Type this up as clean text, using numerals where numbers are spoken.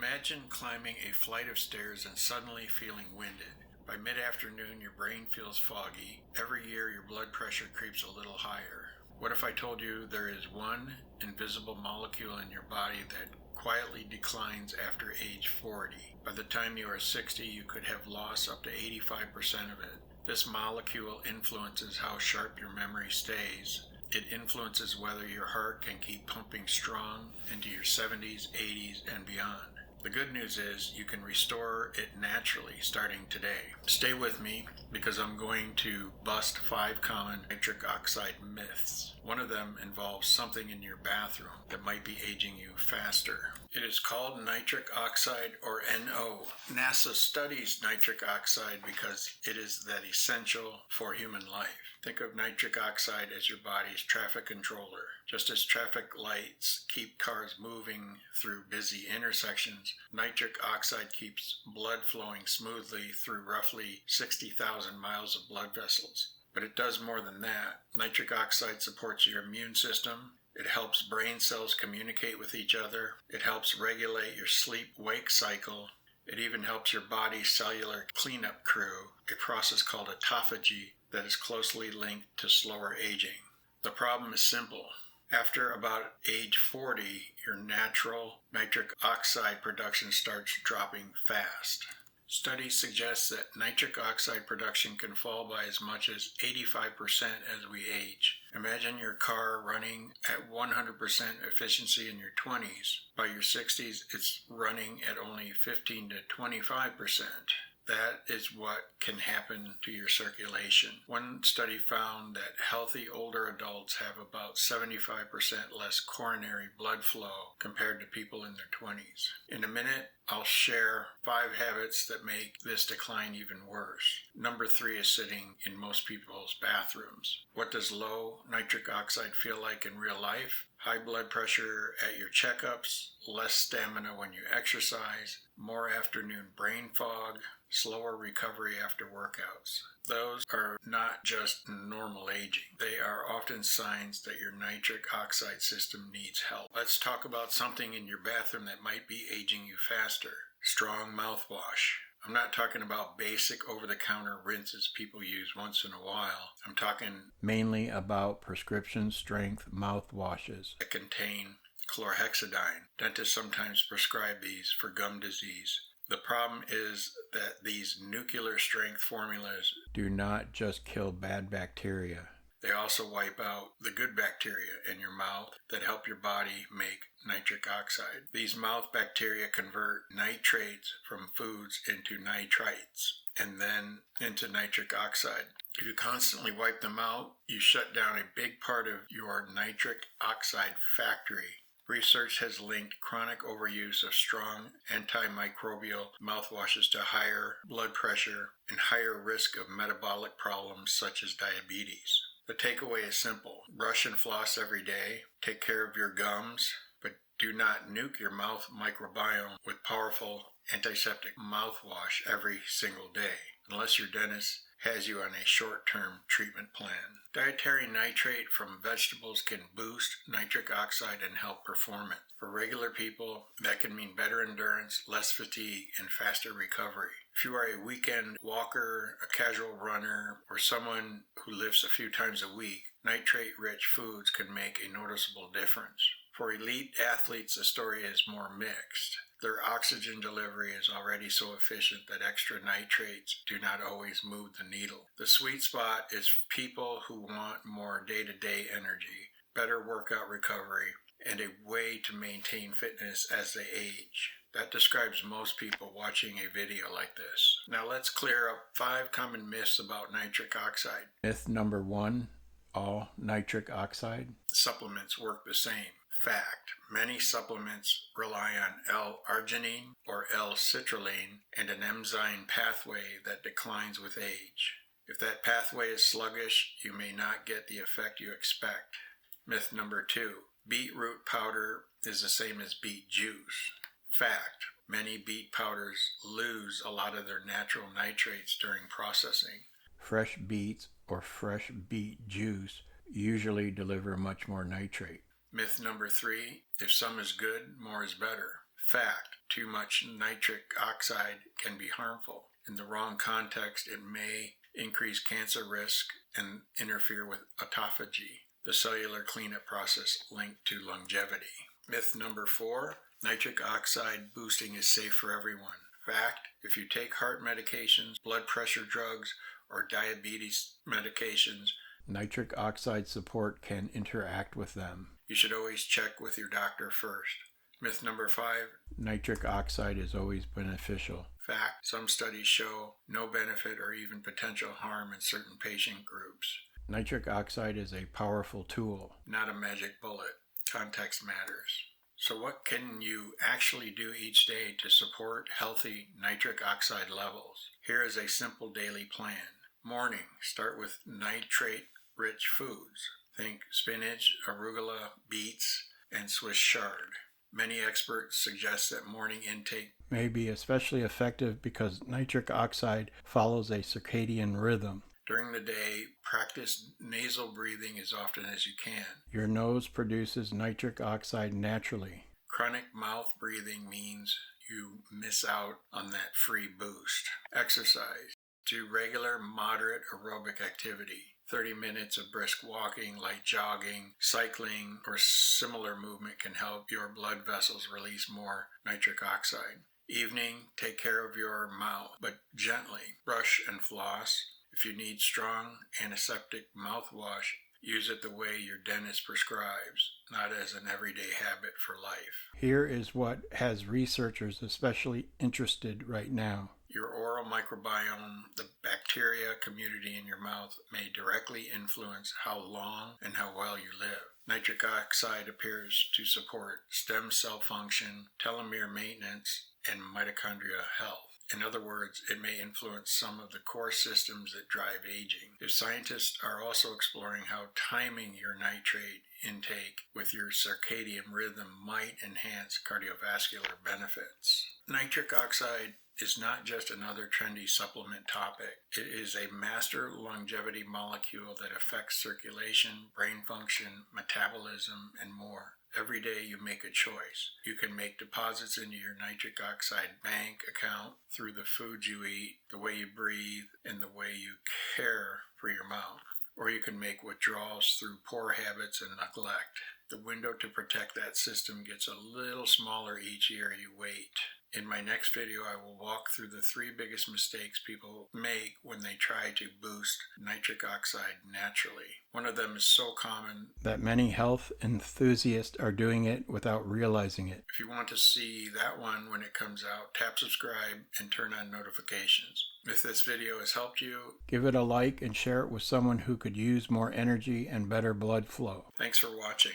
Imagine climbing a flight of stairs and suddenly feeling winded. By mid-afternoon, your brain feels foggy. Every year, your blood pressure creeps a little higher. What if I told you there is one invisible molecule in your body that quietly declines after age 40? By the time you are 60, you could have lost up to 85% of it. This molecule influences how sharp your memory stays. It influences whether your heart can keep pumping strong into your 70s, 80s, and beyond. The good news is you can restore it naturally starting today. Stay with me because I'm going to bust 5 common nitric oxide myths. One of them involves something in your bathroom that might be aging you faster. It is called nitric oxide, or NO. NASA studies nitric oxide because it is that essential for human life. Think of nitric oxide as your body's traffic controller. Just as traffic lights keep cars moving through busy intersections, nitric oxide keeps blood flowing smoothly through roughly 60,000 miles of blood vessels. But it does more than that. Nitric oxide supports your immune system. It helps brain cells communicate with each other. It helps regulate your sleep-wake cycle. It even helps your body's cellular cleanup crew, a process called autophagy that is closely linked to slower aging. The problem is simple. After about age 40, your natural nitric oxide production starts dropping fast. Studies suggest that nitric oxide production can fall by as much as 85% as we age. Imagine your car running at 100% efficiency in your 20s. By your 60s, it's running at only 15 to 25%. That is what can happen to your circulation. One study found that healthy older adults have about 75% less coronary blood flow compared to people in their 20s. In a minute, I'll share 5 habits that make this decline even worse. Number 3 is sitting in most people's bathrooms. What does low nitric oxide feel like in real life? High blood pressure at your checkups, less stamina when you exercise, more afternoon brain fog, slower recovery after workouts. Those are not just normal aging. They are often signs that your nitric oxide system needs help. Let's talk about something in your bathroom that might be aging you faster. Strong mouthwash. I'm not talking about basic over-the-counter rinses people use once in a while. I'm talking mainly about prescription-strength mouthwashes that contain chlorhexidine. Dentists sometimes prescribe these for gum disease. The problem is that these nuclear-strength formulas do not just kill bad bacteria. They also wipe out the good bacteria in your mouth that help your body make nitric oxide. These mouth bacteria convert nitrates from foods into nitrites and then into nitric oxide. If you constantly wipe them out, you shut down a big part of your nitric oxide factory. Research has linked chronic overuse of strong antimicrobial mouthwashes to higher blood pressure and higher risk of metabolic problems such as diabetes. The takeaway is simple. Brush and floss every day. Take care of your gums, but do not nuke your mouth microbiome with powerful antiseptic mouthwash every single day, unless your dentist has you on a short-term treatment plan. Dietary nitrate from vegetables can boost nitric oxide and help performance. For regular people, that can mean better endurance, less fatigue, and faster recovery. If you are a weekend walker, a casual runner, or someone who lifts a few times a week, nitrate-rich foods can make a noticeable difference. For elite athletes, the story is more mixed. Their oxygen delivery is already so efficient that extra nitrates do not always move the needle. The sweet spot is people who want more day-to-day energy, better workout recovery, and a way to maintain fitness as they age. That describes most people watching a video like this. Now let's clear up 5 common myths about nitric oxide. Myth number 1, all nitric oxide supplements work the same. Fact, many supplements rely on L-arginine or L-citrulline and an enzyme pathway that declines with age. If that pathway is sluggish, you may not get the effect you expect. Myth number 2, beetroot powder is the same as beet juice. Fact, many beet powders lose a lot of their natural nitrates during processing. Fresh beets or fresh beet juice usually deliver much more nitrate. Myth number 3, if some is good, more is better. Fact: too much nitric oxide can be harmful. In the wrong context, it may increase cancer risk and interfere with autophagy, the cellular cleanup process linked to longevity. Myth number 4, nitric oxide boosting is safe for everyone. Fact: if you take heart medications, blood pressure drugs, or diabetes medications, nitric oxide support can interact with them. You should always check with your doctor first. Myth number 5, nitric oxide is always beneficial. Fact: some studies show no benefit or even potential harm in certain patient groups. Nitric oxide is a powerful tool, not a magic bullet. Context matters. So what can you actually do each day to support healthy nitric oxide levels? Here is a simple daily plan. Morning: start with nitrate-rich foods. Think spinach, arugula, beets, and Swiss chard. Many experts suggest that morning intake may be especially effective because nitric oxide follows a circadian rhythm. During the day, practice nasal breathing as often as you can. Your nose produces nitric oxide naturally. Chronic mouth breathing means you miss out on that free boost. Exercise: do regular moderate aerobic activity. 30 minutes of brisk walking, light jogging, cycling, or similar movement can help your blood vessels release more nitric oxide. Evening: take care of your mouth, but gently. Brush and floss. If you need strong antiseptic mouthwash, use it the way your dentist prescribes, not as an everyday habit for life. Here is what has researchers especially interested right now. Your oral microbiome, the bacteria community in your mouth, may directly influence how long and how well you live. Nitric oxide appears to support stem cell function, telomere maintenance, and mitochondrial health. In other words, it may influence some of the core systems that drive aging. If scientists are also exploring how timing your nitrate intake with your circadian rhythm might enhance cardiovascular benefits. Nitric oxide is not just another trendy supplement topic. It is a master longevity molecule that affects circulation, brain function, metabolism, and more. Every day you make a choice. You can make deposits into your nitric oxide bank account through the foods you eat, the way you breathe, and the way you care for your mouth. Or you can make withdrawals through poor habits and neglect. The window to protect that system gets a little smaller each year you wait. In my next video, I will walk through the 3 biggest mistakes people make when they try to boost nitric oxide naturally. One of them is so common that many health enthusiasts are doing it without realizing it. If you want to see that one when it comes out, tap subscribe and turn on notifications. If this video has helped you, give it a like and share it with someone who could use more energy and better blood flow. Thanks for watching.